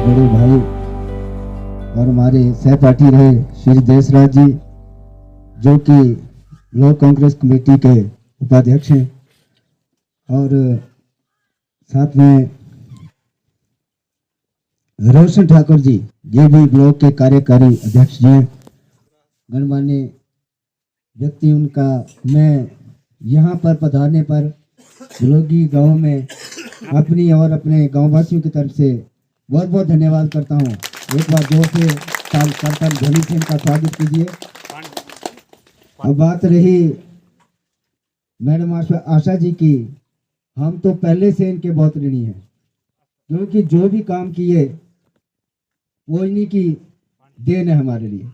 बड़े भाई और हमारे सहपाठी रहे श्री देशराज जी, जो कि ब्लॉक कांग्रेस कमेटी के उपाध्यक्ष हैं, और साथ में रोशन ठाकुर जी, ये भी ब्लॉक के कार्यकारी अध्यक्ष जी हैं, गणमान्य व्यक्ति। उनका मैं यहाँ पर पधारने पर बलोगी गांव में अपनी और अपने गांववासियों की तरफ से बहुत बहुत धन्यवाद करता हूँ। एक बार जोर से करतल ध्वनि से इनका स्वागत कीजिए। अब बात रही मैडम आशा जी की, हम तो पहले से इनके बहुत ऋणी हैं, क्योंकि जो भी काम किए वो इन्हीं की देन है हमारे लिए।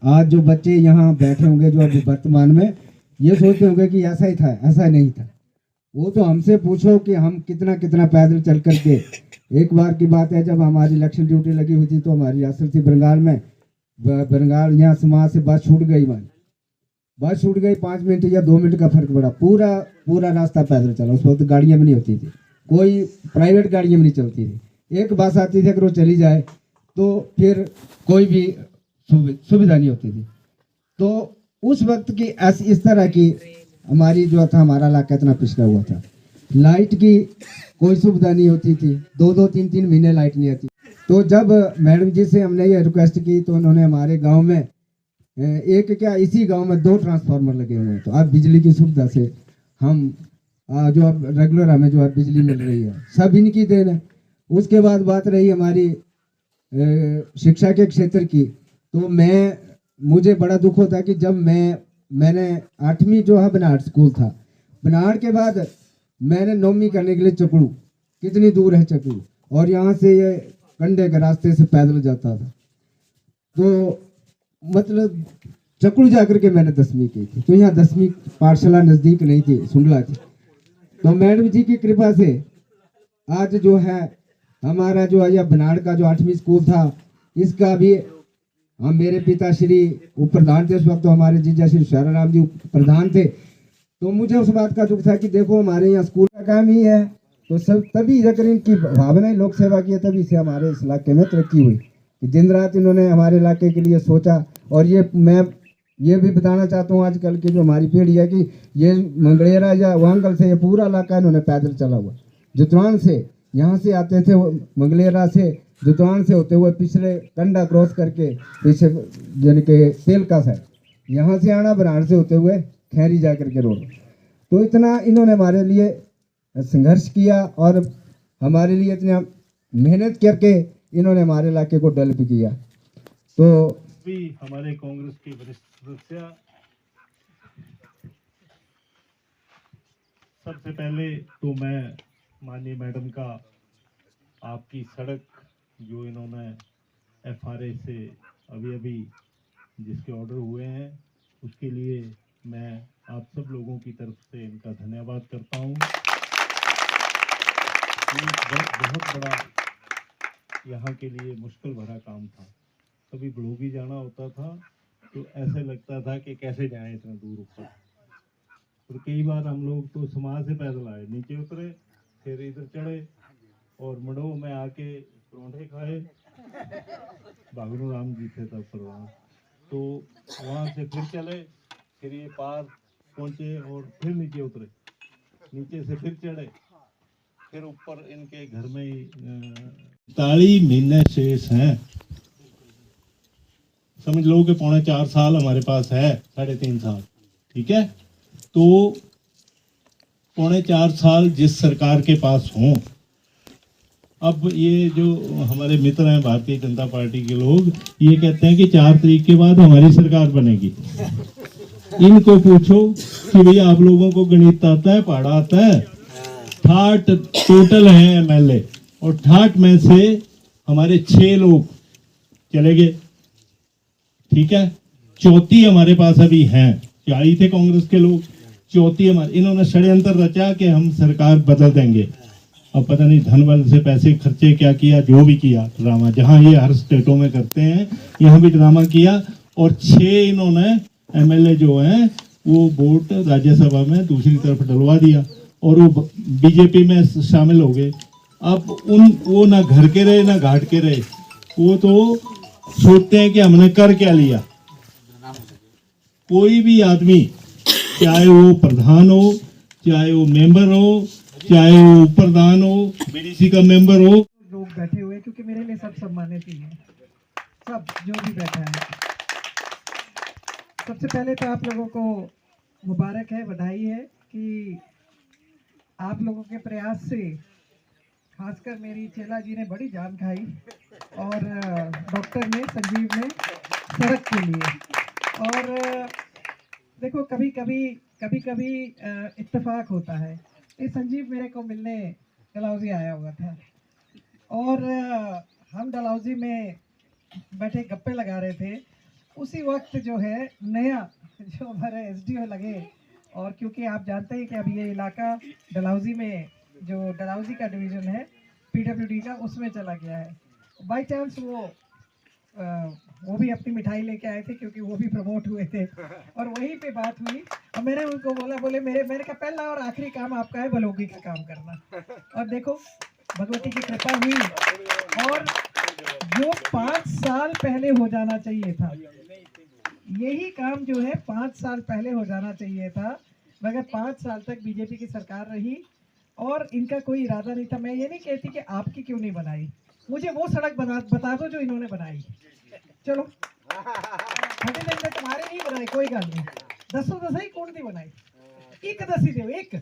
आज जो बच्चे यहाँ बैठे होंगे, जो अभी वर्तमान में ये सोचते होंगे कि ऐसा ही था, ऐसा नहीं था, वो तो हमसे पूछो कि हम कितना कितना पैदल चल करके। एक बार की बात है, जब हमारी इलेक्शन ड्यूटी लगी हुई थी तो हमारी रियासत थी बरंगाल में, बरंगाल यहाँ समाज से बस छूट गई, बस छूट गई, 5 मिनट या 2 मिनट का फर्क पड़ा, पूरा रास्ता पैदल चला। उस वक्त गाड़ियाँ भी नहीं होती थी, कोई प्राइवेट गाड़ियाँ भी नहीं चलती थी, एक बस आती थी, अगर वो चली जाए तो फिर कोई भी सुविधा नहीं होती थी। तो उस वक्त की इस तरह की हमारी जो था, हमारा इलाका इतना पिछड़ा हुआ था, लाइट की कोई सुविधा नहीं होती थी, 2-2 3-3 महीने लाइट नहीं आती। तो जब मैडम जी से हमने ये रिक्वेस्ट की तो उन्होंने हमारे गांव में एक क्या, इसी गांव में 2 ट्रांसफार्मर लगे हुए हैं, तो अब बिजली की सुविधा से हम जो अब रेगुलर हमें जो अब बिजली मिल रही है, सब इनकी देन है। उसके बाद बात रही हमारी शिक्षा के क्षेत्र की, तो मुझे बड़ा दुख होता है कि जब मैंने 8वीं जो है बनाड़ स्कूल था, बनाड़ के बाद मैंने 9वीं करने के लिए चकड़ू, कितनी दूर है चकड़ू, और यहाँ से ये कंडे के रास्ते से पैदल जाता था, तो मतलब चकड़ू जाकर के मैंने 10वीं की थी। तो यहाँ 10वीं पाठशाला नज़दीक नहीं थी, सुंडला थी। तो मैडम जी की कृपा से आज जो है हमारा जो है यह बनाड़ का जो 8वीं स्कूल था, इसका भी हम, मेरे पिता श्री उप प्रधान थे उस वक्त, तो हमारे जीजा श्री शाराराम जी प्रधान थे। तो मुझे उस बात का दुख था कि देखो हमारे यहाँ स्कूल का काम ही है, तो सब तभी अगर इनकी भावनाएं लोक सेवा की है, तभी से हमारे इस इलाके में तरक्की हुई। दिन रात इन्होंने हमारे इलाके के लिए सोचा। और मैं ये भी बताना चाहता हूँ, आजकल की जो हमारी पीढ़ी है, कि ये मंगलेरा या वांगल से ये पूरा इलाका इन्होंने पैदल चला हुआ। जुतवान से यहाँ से आते थे, मंगलेरा से जुतवान से होते हुए पिछले कंडा क्रॉस करके पीछे यानी कि तेल का साइड, यहाँ से आना, बनाड़ से होते हुए खैरी जा करके रोड। तो इतना इन्होंने हमारे लिए संघर्ष किया और हमारे लिए इतना मेहनत करके इन्होंने हमारे इलाके को डेवलप किया। तो भी हमारे कांग्रेस के वरिष्ठ सदस्य, सबसे पहले तो मैं माननीय मैडम का, आपकी सड़क जो इन्होंने FRA से अभी जिसके ऑर्डर हुए हैं, उसके लिए मैं आप सब लोगों की तरफ से इनका धन्यवाद करता हूँ। ये बहुत बड़ा यहाँ के लिए मुश्किल भरा काम था। कभी बलोगी जाना होता था तो ऐसे लगता था कि कैसे जाएं इतना दूर ऊपर, और कई बार हम लोग तो समाज से पैदल आए, नीचे उतरे, फिर इधर चढ़े और मड़ो में आके परोंठे खाए। बागरू राम जी थे तब परवान, तो वहाँ से फिर चले, फिर ये पार पहुँचे और फिर नीचे उतरे, नीचे से फिर चढ़े, फिर ऊपर इनके घर में ही 40 महीने शेष हैं। समझ लो कि 3.25 साल हमारे पास है, 3.5 साल, ठीक है। तो 3.25 साल जिस सरकार के पास हों, अब ये जो हमारे मित्र हैं भारतीय जनता पार्टी के लोग, ये कहते हैं कि 4 तारीख के बाद हमारी सरकार बनेगी। इनको पूछो कि भैया आप लोगों को गणित आता है, पढ़ा आता है? 68 टोटल हैं MLA, और 68 में से हमारे 6 लोग चले गए, ठीक है। 34 हमारे पास अभी हैं, 40 थे कांग्रेस के लोग, 34 हमारे, इन्होंने षड्यंत्र रचा कि हम सरकार बदल देंगे। अब पता नहीं धन बल से पैसे खर्चे क्या किया, जो भी किया ड्रामा, जहां ये हर स्टेटों में करते हैं, यहाँ भी ड्रामा किया। और 6 इन्होंने MLA जो हैं वो वोट राज्यसभा में दूसरी तरफ डलवा दिया और वो बीजेपी में शामिल हो गए। अब वो ना घर के रहे ना घाट के रहे, वो तो सोचते हैं कि हमने कर क्या लिया। कोई भी आदमी, चाहे वो प्रधान हो, चाहे वो मेंबर हो, चाहे वो प्रधान हो, बीडीसी का मेंबर हो, लोग बैठे हुए, क्योंकि मेरे लिए सब सम्मानित ही हैं, सब जो भी बैठा है। सबसे पहले तो आप लोगों को मुबारक है, बधाई है कि आप लोगों के प्रयास से, खासकर मेरी चेला जी ने बड़ी जान खाई और डॉक्टर ने, संजीव ने, सड़क के लिए। और देखो कभी कभी इत्तेफाक होता है। ये संजीव मेरे को मिलने डलहौजी आया हुआ था और हम डलहौजी में बैठे गप्पे लगा रहे थे। उसी वक्त जो है नया जो हमारे एसडीओ लगे, और क्योंकि आप जानते हैं कि अब ये इलाका डलहौजी में, जो डलहौजी का डिवीज़न है पीडब्ल्यूडी का, उसमें चला गया है। बाय चांस वो भी अपनी मिठाई लेके आए थे, क्योंकि वो भी प्रमोट हुए थे और वहीं पे बात हुई। और मैंने उनको बोले मैंने का पहला और आखिरी काम आपका है बलोगी का काम करना। और देखो भगवती की कृपा हुई, और जो 5 साल पहले हो जाना चाहिए था, यही काम जो है 5 साल पहले हो जाना चाहिए था, मगर 5 साल तक बीजेपी की सरकार रही और इनका कोई इरादा नहीं था। मैं ये नहीं कहती कि आपकी क्यों नहीं बनाई, मुझे वो सड़क बता दो जो इन्होंने बनाई। चलो तुम्हारे नहीं बनाई, कोई गल नहीं, दसो तो सही कौन सी बनाई, एक दसी दो एक,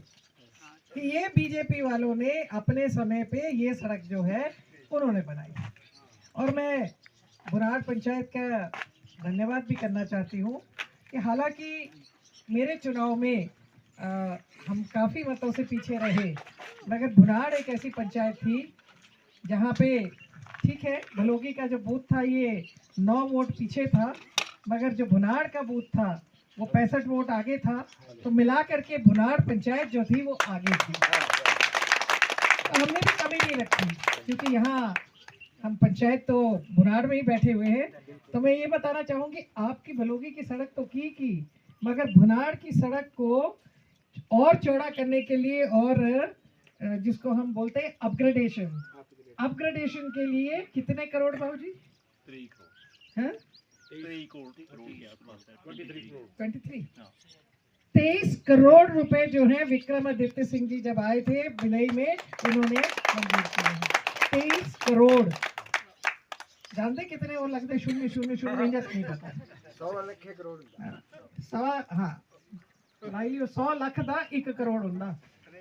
कि ये बीजेपी वालों ने अपने समय पे ये सड़क जो है उन्होंने बनाई। और मैं बुराड़ पंचायत का धन्यवाद भी करना चाहती हूँ कि हालांकि मेरे चुनाव में हम काफ़ी मतों से पीछे रहे, मगर बुराड़ एक ऐसी पंचायत थी जहाँ पे, ठीक है, भलोगी का जो बूथ था ये 9 वोट पीछे था, मगर जो भुनाड़ का बूथ था वो 65 वोट आगे था, तो मिला करके भुनाड़ पंचायत जो थी वो आगे थी। तो हमने भी कमी नहीं रखी, क्योंकि यहाँ हम पंचायत तो भुनाड़ में ही बैठे हुए हैं। तो मैं ये बताना चाहूँगी, आपकी भलोगी की सड़क तो की, मगर भुनाड़ की सड़क को और चौड़ा करने के लिए, और जिसको हम बोलते हैं अपग्रेडेशन के लिए कितने करोड़ बाबू जी? 23 करोड़ रुपए जो है विक्रमादित्य सिंह जी जब आए थे भिलाई में, उन्होंने मंजूर किए हैं 23 करोड़। जानते कितने और लगते? 000 नहीं पता, 100 करोड़, हाँ लाई 100 लाख का 1 करोड़ होंदा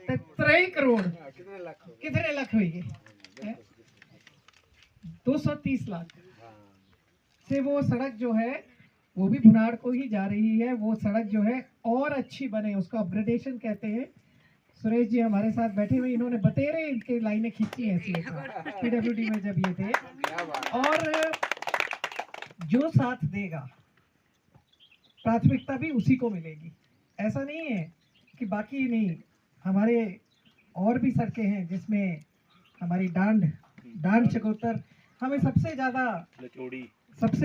ते 3 करोड़ कितने लाख हुई है? 230 लाख से वो सड़क जो है वो भी भुनाड़ को ही जा रही है। वो सड़क जो है और अच्छी बने, उसको अपग्रेडेशन कहते हैं। सुरेश जी हमारे साथ बैठे हुए, इन्होंने बतेरे इनके लाइनें खींची ऐसी पीडब्ल्यूडी में जब ये थे। और जो साथ देगा प्राथमिकता भी उसी को मिलेगी। ऐसा नहीं है कि बाकी नहीं, हमारे और भी सड़कें हैं जिसमें हमारी डांड चकोतर, हमें सबसे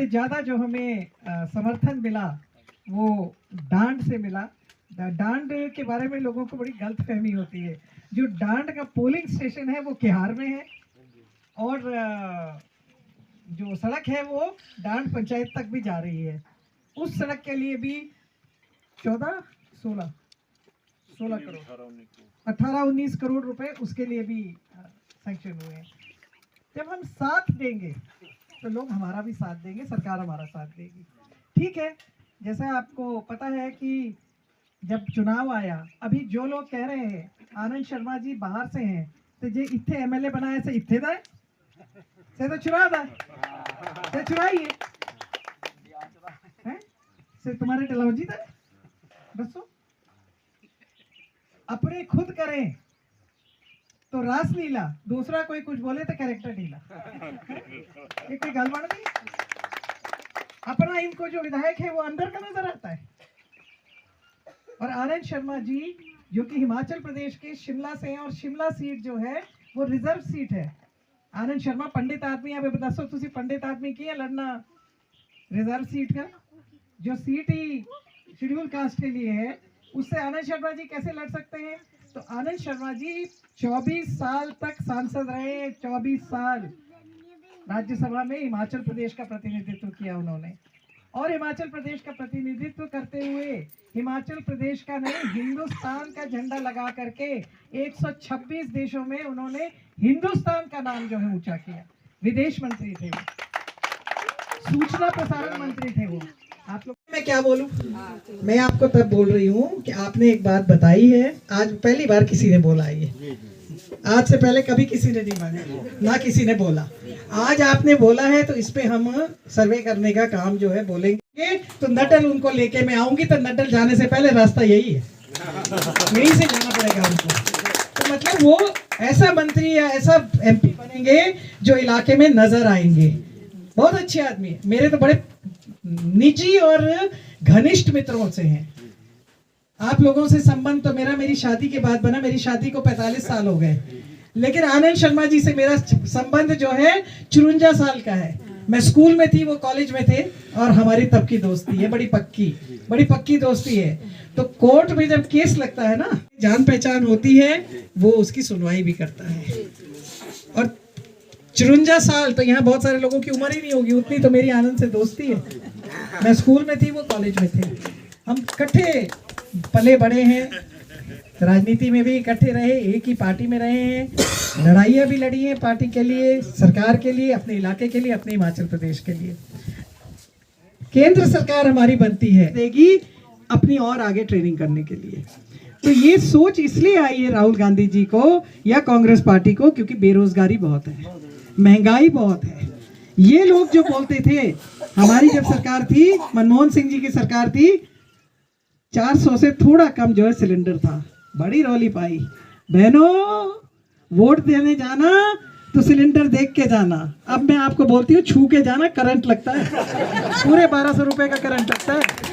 ज़्यादा जो हमें समर्थन मिला वो डांड से मिला। डांड के बारे में लोगों को बड़ी गलतफहमी होती है। जो डांड का पोलिंग स्टेशन है वो किहार में है, और जो सड़क है वो डांड पंचायत तक भी जा रही है। उस सड़क के लिए भी 16 करोड़ 18-19 करोड़ रुपए उसके लिए भी सैंक्शन हुए हैं। जब हम साथ देंगे तो लोग हमारा भी साथ देंगे, सरकार हमारा साथ देगी। ठीक है, जैसा आपको पता है कि जब चुनाव आया, अभी जो लोग कह रहे हैं आनंद शर्मा जी बाहर से हैं, तो जे इत्थे एमएलए बनाया से इत्थे दा से तो चुराइए हैं से तुम्हारे डलहौजी दा दसो, अपने खुद करें तो रास लीला, दूसरा कोई कुछ बोले तो कैरेक्टर ढीला। ये कोई गल बन गई? अपना इनको जो विधायक है वो अंदर का नजर आता है। और आनंद शर्मा जी जो कि हिमाचल प्रदेश के शिमला से हैं, और शिमला सीट जो है वो रिजर्व सीट है। आनंद शर्मा पंडित आदमी है, दसो तुसी पंडित आदमी की है लड़ना रिजर्व सीट का, जो सीट ही शेड्यूल कास्ट के लिए है, उससे आनंद शर्मा जी कैसे लड़ सकते हैं? तो आनंद शर्मा जी 24 साल तक सांसद रहे, 24 साल राज्यसभा में हिमाचल प्रदेश का प्रतिनिधित्व किया उन्होंने, और हिमाचल प्रदेश का प्रतिनिधित्व करते हुए हिमाचल प्रदेश का नहीं हिंदुस्तान का झंडा लगा करके 126 देशों में उन्होंने हिंदुस्तान का नाम जो है ऊंचा किया। विदेश मंत्री थे वो, सूचना प्रसारण मंत्री थे वो। आप लोग मैं क्या बोलूं, मैं आपको तब बोल रही हूँ कि आपने एक बात बताई है, आज पहली बार किसी ने बोला ये, आज से पहले कभी किसी ने नहीं माना, ना किसी ने बोला, आज आपने बोला है, तो इस पे हम सर्वे करने का काम जो है बोलेंगे। तो नटल उनको लेके मैं आऊंगी, तो नटल जाने से पहले रास्ता यही है, यहीं से जाना पड़ेगा उनको। तो मतलब वो ऐसा मंत्री या ऐसा एमपी बनेंगे जो इलाके में नजर आएंगे। बहुत अच्छे आदमी है, मेरे तो बड़े निजी और घनिष्ठ मित्रों से हैं। आप लोगों से संबंध तो मेरी शादी के बाद बना, मेरी शादी को 45 साल हो गए, लेकिन आनंद शर्मा जी से मेरा संबंध जो है 54 साल का है। मैं स्कूल में थी, वो कॉलेज में थे, और हमारी तब की दोस्ती है, बड़ी पक्की दोस्ती है। तो कोर्ट में जब केस लगता है ना, जान पहचान होती है, वो उसकी सुनवाई भी करता है। और 54 साल तो यहाँ बहुत सारे लोगों की उम्र ही नहीं होगी उतनी, तो मेरी आनंद से दोस्ती है। मैं स्कूल में थी, वो कॉलेज में थे, हम इकट्ठे पले बड़े हैं, राजनीति में भी इकट्ठे रहे, एक ही पार्टी में रहे हैं, लड़ाइयाँ भी लड़ी हैं पार्टी के लिए, सरकार के लिए, अपने इलाके के लिए, अपने हिमाचल प्रदेश के लिए। केंद्र सरकार हमारी बनती है देगी अपनी और आगे ट्रेनिंग करने के लिए। तो ये सोच इसलिए आई है राहुल गांधी जी को या कांग्रेस पार्टी को, क्योंकि बेरोजगारी बहुत है, महंगाई बहुत है। ये लोग जो बोलते थे, हमारी जब सरकार थी, मनमोहन सिंह जी की सरकार थी, 400 से थोड़ा कम जो है सिलेंडर था, बड़ी रौली पाई। बहनों, वोट देने जाना तो सिलेंडर देख के जाना। अब मैं आपको बोलती हूँ, छू के जाना, करंट लगता है, पूरे 1200 रुपए का करंट लगता है।